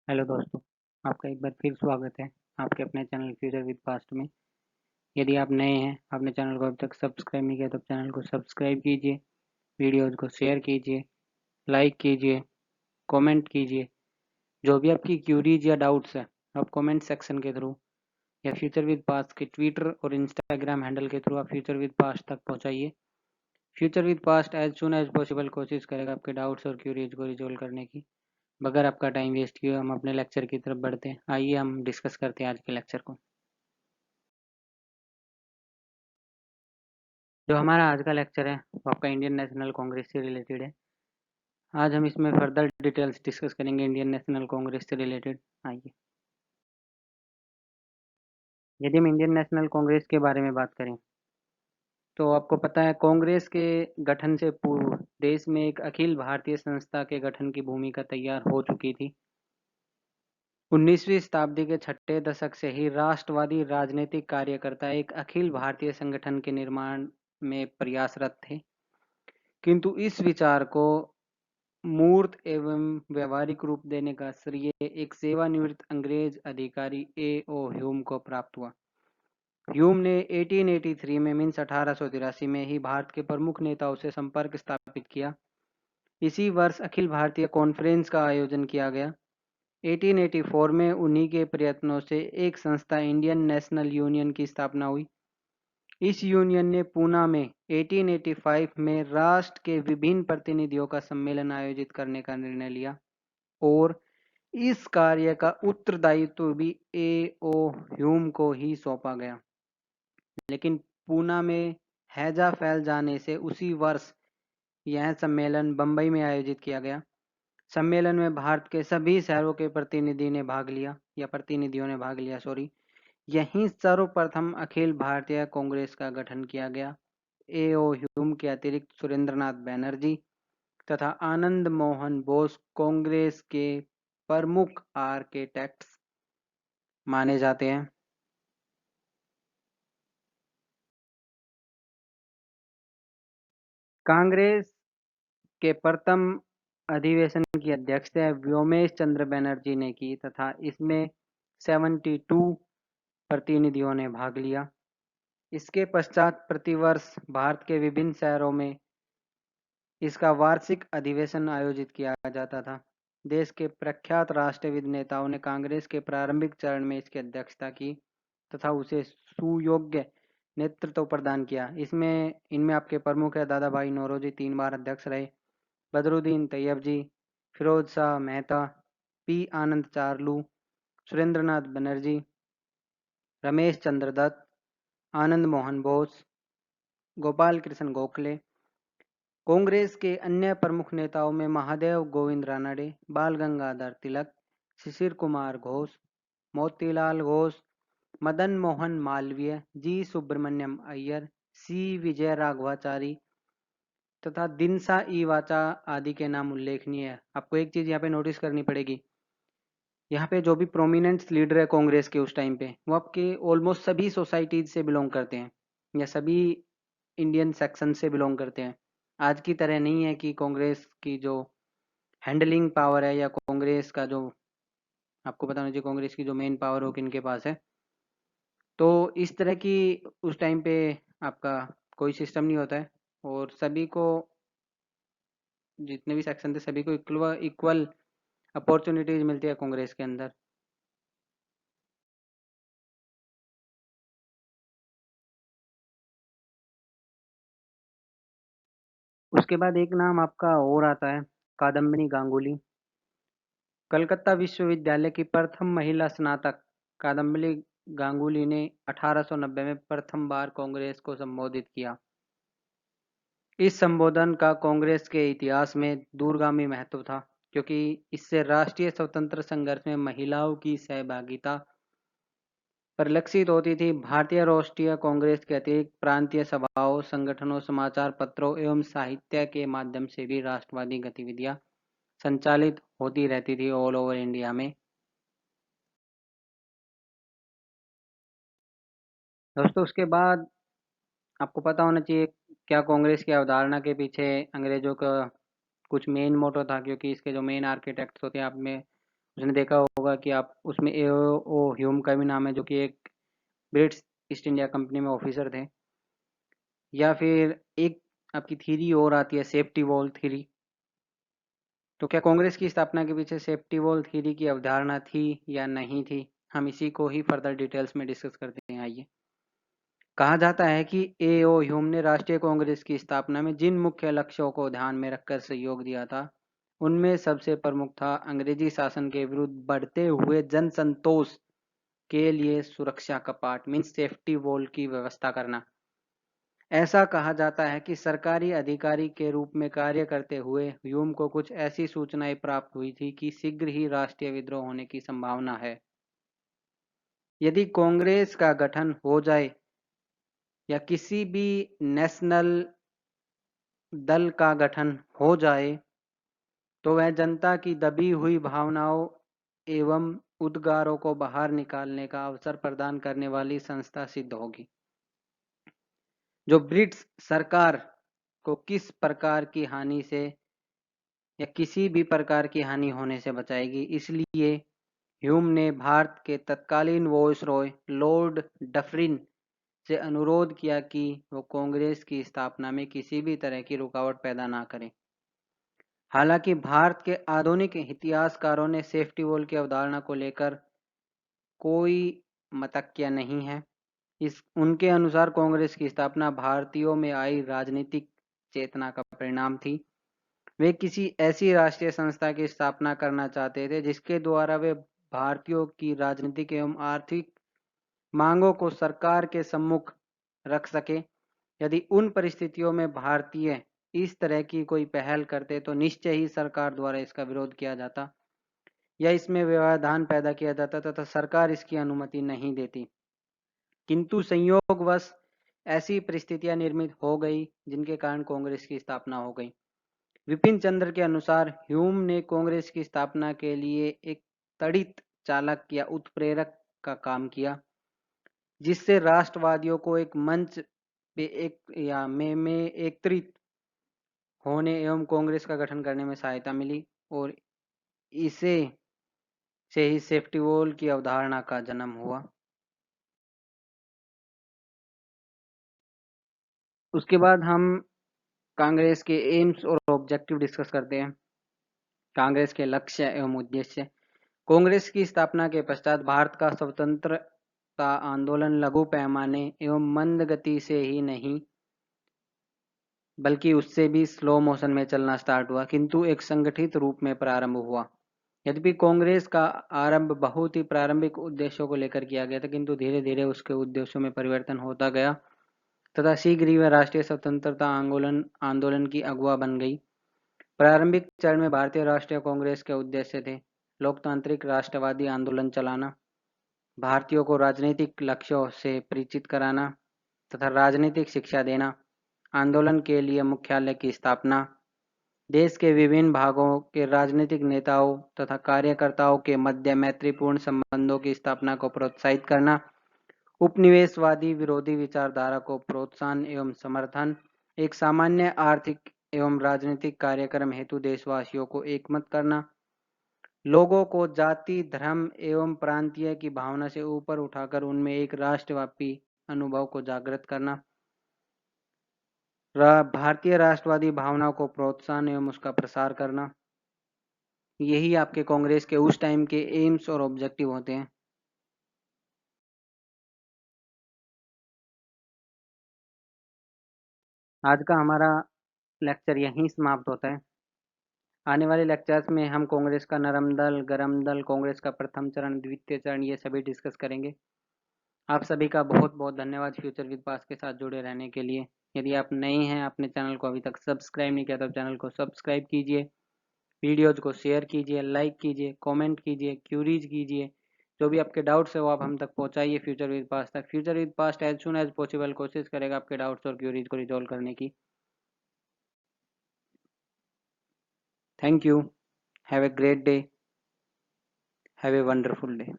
Hello दोस्तों, आपका एक बार फिर स्वागत है आपके अपने चैनल फ्यूचर विद पास्ट में। यदि आप नए हैं, आपने चैनल को अभी तक सब्सक्राइब नहीं किया तो चैनल को सब्सक्राइब कीजिए, वीडियोज़ को शेयर कीजिए, लाइक कीजिए, कमेंट कीजिए। जो भी आपकी क्यूरीज या डाउट्स है आप कमेंट सेक्शन के थ्रू या फ्यूचर विद पास्ट के ट्विटर और इंस्टाग्राम हैंडल के थ्रू आप फ्यूचर विद पास्ट तक पहुँचाइए। Future with past as soon as possible कोशिश करेगा आपके डाउट्स और क्यूरीज को रिजोल्व करने की। बगैर आपका टाइम वेस्ट किए हम अपने लेक्चर की तरफ बढ़ते हैं। आइए हम डिस्कस करते हैं आज के लेक्चर को। जो हमारा आज का लेक्चर है वो आपका इंडियन नेशनल कांग्रेस से रिलेटेड है। आज हम इसमें फर्दर डिटेल्स डिस्कस करेंगे इंडियन नेशनल कांग्रेस से रिलेटेड। आइए, यदि हम इंडियन नेशनल कांग्रेस के बारे में बात करें तो आपको पता है कांग्रेस के गठन से पूर्व देश में एक अखिल भारतीय संस्था के गठन की भूमिका तैयार हो चुकी थी। 19वीं शताब्दी के छठे दशक से ही राष्ट्रवादी राजनीतिक कार्यकर्ता एक अखिल भारतीय संगठन के निर्माण में प्रयासरत थे, किंतु इस विचार को मूर्त एवं व्यावहारिक रूप देने का श्रेय एक सेवानिवृत्त अंग्रेज अधिकारी ए.ओ. ह्यूम को प्राप्त हुआ। ह्यूम ने 1883 में मीन्स 1883 में ही भारत के प्रमुख नेताओं से संपर्क स्थापित किया। इसी वर्ष अखिल भारतीय कॉन्फ्रेंस का आयोजन किया गया। 1884 में उन्हीं के प्रयत्नों से एक संस्था इंडियन नेशनल यूनियन की स्थापना हुई। इस यूनियन ने पूना में 1885 में राष्ट्र के विभिन्न प्रतिनिधियों का सम्मेलन आयोजित करने का निर्णय लिया और इस कार्य का उत्तरदायित्व भी ए.ओ. ह्यूम को ही सौंपा गया। लेकिन पूना में हैजा फैल जाने से उसी वर्ष यह सम्मेलन बंबई में आयोजित किया गया। सम्मेलन में भारत के सभी शहरों के प्रतिनिधियों ने भाग लिया यहीं सर्वप्रथम अखिल भारतीय कांग्रेस का गठन किया गया। ए.ओ. ह्यूम के अतिरिक्त सुरेंद्रनाथ बैनर्जी तथा आनंद मोहन बोस कांग्रेस के प्रमुख आर्किटेक्ट्स माने जाते हैं। कांग्रेस के प्रथम अधिवेशन की अध्यक्षता व्योमेश चंद्र बैनर्जी ने की तथा इसमें 72 प्रतिनिधियों ने भाग लिया। इसके पश्चात प्रतिवर्ष भारत के विभिन्न शहरों में इसका वार्षिक अधिवेशन आयोजित किया जाता था। देश के प्रख्यात राष्ट्रविद नेताओं ने कांग्रेस के प्रारंभिक चरण में इसकी अध्यक्षता की तथा उसे सुयोग्य नेतृत्व प्रदान किया। इनमें आपके प्रमुख है दादा भाई नौरोजी 3 बार अध्यक्ष रहे, बदरुद्दीन तैयब जी, फिरोज शाह मेहता, पी आनंद चारलू, सुरेंद्रनाथ बनर्जी, रमेश चंद्र दत्त, आनंद मोहन बोस, गोपाल कृष्ण गोखले। कांग्रेस के अन्य प्रमुख नेताओं में महादेव गोविंद रानडे, बाल गंगाधर तिलक, शिशिर कुमार घोष, मोतीलाल घोष, मदन मोहन मालवीय, जी सुब्रमण्यम अय्यर, सी विजय राघवाचारी तथा दिनसा ई वाचा आदि के नाम उल्लेखनीय है। आपको एक चीज यहाँ पे नोटिस करनी पड़ेगी, यहाँ पे जो भी प्रोमिनेंट लीडर है कांग्रेस के उस टाइम पे वो आपके ऑलमोस्ट सभी सोसाइटीज से बिलोंग करते हैं या सभी इंडियन सेक्शन से बिलोंग करते हैं। आज की तरह नहीं है कि कांग्रेस की जो हैंडलिंग पावर है या कांग्रेस का जो आपको पता होना चाहिए कांग्रेस की जो मेन पावर हो किनके पास है। तो इस तरह की उस टाइम पे आपका कोई सिस्टम नहीं होता है और सभी को जितने भी सेक्शन थे सभी को इक्वल इक्वल अपॉर्चुनिटीज मिलती है कांग्रेस के अंदर। उसके बाद एक नाम आपका और आता है, कादम्बिनी गांगुली। कलकत्ता विश्वविद्यालय की प्रथम महिला स्नातक कादम्बिनी गांगुली ने 1890 में प्रथम बार कांग्रेस को संबोधित किया। इस संबोधन का कांग्रेस के इतिहास में दूरगामी महत्व था क्योंकि इससे राष्ट्रीय स्वतंत्र संघर्ष में महिलाओं की सहभागिता परिलक्षित होती थी। भारतीय राष्ट्रीय कांग्रेस के अतिरिक्त प्रांतीय सभाओं, संगठनों, समाचार पत्रों एवं साहित्य के माध्यम से भी राष्ट्रवादी गतिविधियां संचालित होती रहती थी ऑल ओवर इंडिया में। दोस्तों उसके बाद आपको पता होना चाहिए क्या कांग्रेस की अवधारणा के पीछे अंग्रेजों का कुछ मेन मोटो था, क्योंकि इसके जो मेन आर्किटेक्ट्स होते हैं आप में उसने देखा होगा कि आप उसमें ए.ओ. ह्यूम का भी नाम है, जो कि एक ब्रिटिश ईस्ट इंडिया कंपनी में ऑफिसर थे। या फिर एक आपकी थ्योरी और आती है, सेफ्टी वॉल थ्योरी। तो क्या कांग्रेस की स्थापना के पीछे सेफ्टी वॉल थ्योरी की अवधारणा थी या नहीं थी? हम इसी को ही फर्दर डिटेल्स में डिस्कस करते हैं। आइए। कहा जाता है कि ए.ओ. ह्यूम ने राष्ट्रीय कांग्रेस की स्थापना में जिन मुख्य लक्ष्यों को ध्यान में रखकर सहयोग दिया था, उनमें सबसे प्रमुख था अंग्रेजी शासन के विरुद्ध बढ़ते हुए जन संतोष के लिए सुरक्षा कपाट मीन्स सेफ्टी वॉल की व्यवस्था करना। ऐसा कहा जाता है कि सरकारी अधिकारी के रूप में कार्य करते हुए ह्यूम को कुछ ऐसी सूचनाएं प्राप्त हुई थी कि शीघ्र ही राष्ट्रीय विद्रोह होने की संभावना है। यदि कांग्रेस का गठन हो जाए या किसी भी नेशनल दल का गठन हो जाए, तो वह जनता की दबी हुई भावनाओं एवं उद्गारों को बाहर निकालने का अवसर प्रदान करने वाली संस्था सिद्ध होगी, जो ब्रिटिश सरकार को किस प्रकार की हानि से या किसी भी प्रकार की हानि होने से बचाएगी। इसलिए ह्यूम ने भारत के तत्कालीन वायसरॉय लॉर्ड डफरिन से अनुरोध किया कि वो कांग्रेस की स्थापना में किसी भी तरह की रुकावट पैदा ना करें। हालांकि भारत के आधुनिक इतिहासकारों ने सेफ्टी वॉल की अवधारणा को लेकर कोई मतक्या नहीं है। उनके अनुसार कांग्रेस की स्थापना भारतीयों में आई राजनीतिक चेतना का परिणाम थी। वे किसी ऐसी राष्ट्रीय संस्था की स्थापना करना चाहते थे जिसके द्वारा वे भारतीयों की राजनीतिक एवं आर्थिक मांगों को सरकार के सम्मुख रख सके। यदि उन परिस्थितियों में भारतीय इस तरह की कोई पहल करते तो निश्चय ही सरकार द्वारा इसका विरोध किया जाता या इसमें व्यवधान पैदा किया जाता तथा सरकार इसकी अनुमति नहीं देती। किंतु संयोगवश ऐसी परिस्थितियां निर्मित हो गई जिनके कारण कांग्रेस की स्थापना हो गई। विपिन चंद्र के अनुसार ह्यूम ने कांग्रेस की स्थापना के लिए एक तड़ित चालक या उत्प्रेरक का काम किया, जिससे राष्ट्रवादियों को एक मंच पे एकत्रित होने एवं कांग्रेस का गठन करने में सहायता मिली और इसे से ही सेफ्टी वॉल की अवधारणा का जन्म हुआ। उसके बाद हम कांग्रेस के एम्स और ऑब्जेक्टिव डिस्कस करते हैं। कांग्रेस के लक्ष्य एवं उद्देश्य। कांग्रेस की स्थापना के पश्चात भारत का स्वतंत्रता आंदोलन लघु पैमाने एवं मंद गति से ही नहीं बल्कि उससे भी स्लो मोशन में चलना स्टार्ट हुआ, किंतु एक संगठित रूप में प्रारंभ हुआ। यद्यपि कांग्रेस का आरंभ बहुत ही प्रारंभिक उद्देश्यों को लेकर किया गया था, किंतु धीरे धीरे उसके उद्देश्यों में परिवर्तन होता गया तथा शीघ्र ही वह राष्ट्रीय स्वतंत्रता आंदोलन की अगुवा बन गई। प्रारंभिक चरण में भारतीय राष्ट्रीय कांग्रेस के उद्देश्य थे लोकतांत्रिक राष्ट्रवादी आंदोलन चलाना, भारतीयों को राजनीतिक लक्ष्यों से परिचित कराना तथा राजनीतिक शिक्षा देना, आंदोलन के लिए मुख्यालय की स्थापना, देश के विभिन्न भागों के राजनीतिक नेताओं तथा कार्यकर्ताओं के मध्य मैत्रीपूर्ण संबंधों की स्थापना को प्रोत्साहित करना, उपनिवेशवादी विरोधी विचारधारा को प्रोत्साहन एवं समर्थन, एक सामान्य आर्थिक एवं राजनीतिक कार्यक्रम हेतु देशवासियों को एकमत करना, लोगों को जाति, धर्म एवं प्रांतीय की भावना से ऊपर उठाकर उनमें एक राष्ट्रव्यापी अनुभव को जागृत करना, भारतीय राष्ट्रवादी भावनाओं को प्रोत्साहन एवं उसका प्रसार करना। यही आपके कांग्रेस के उस टाइम के एम्स और ऑब्जेक्टिव होते हैं। आज का हमारा लेक्चर यहीं समाप्त होता है। आने वाले लेक्चर्स में हम कांग्रेस का नरम दल, गरम दल, कांग्रेस का प्रथम चरण, द्वितीय चरण, ये सभी डिस्कस करेंगे। आप सभी का बहुत बहुत धन्यवाद फ्यूचर विद पास के साथ जुड़े रहने के लिए। यदि आप नए हैं, आपने चैनल को अभी तक सब्सक्राइब नहीं किया तो चैनल को सब्सक्राइब कीजिए, वीडियोज को शेयर कीजिए, लाइक कीजिए, कमेंट कीजिए, क्यूरीज कीजिए। जो भी आपके डाउट्स है वो आप हम तक पहुंचाइए फ्यूचर विद पास तक। Future with pass as soon as possible कोशिश करेगा आपके डाउट्स और क्यूरीज को रिजॉल्व करने की। Thank you. Have a great day. Have a wonderful day.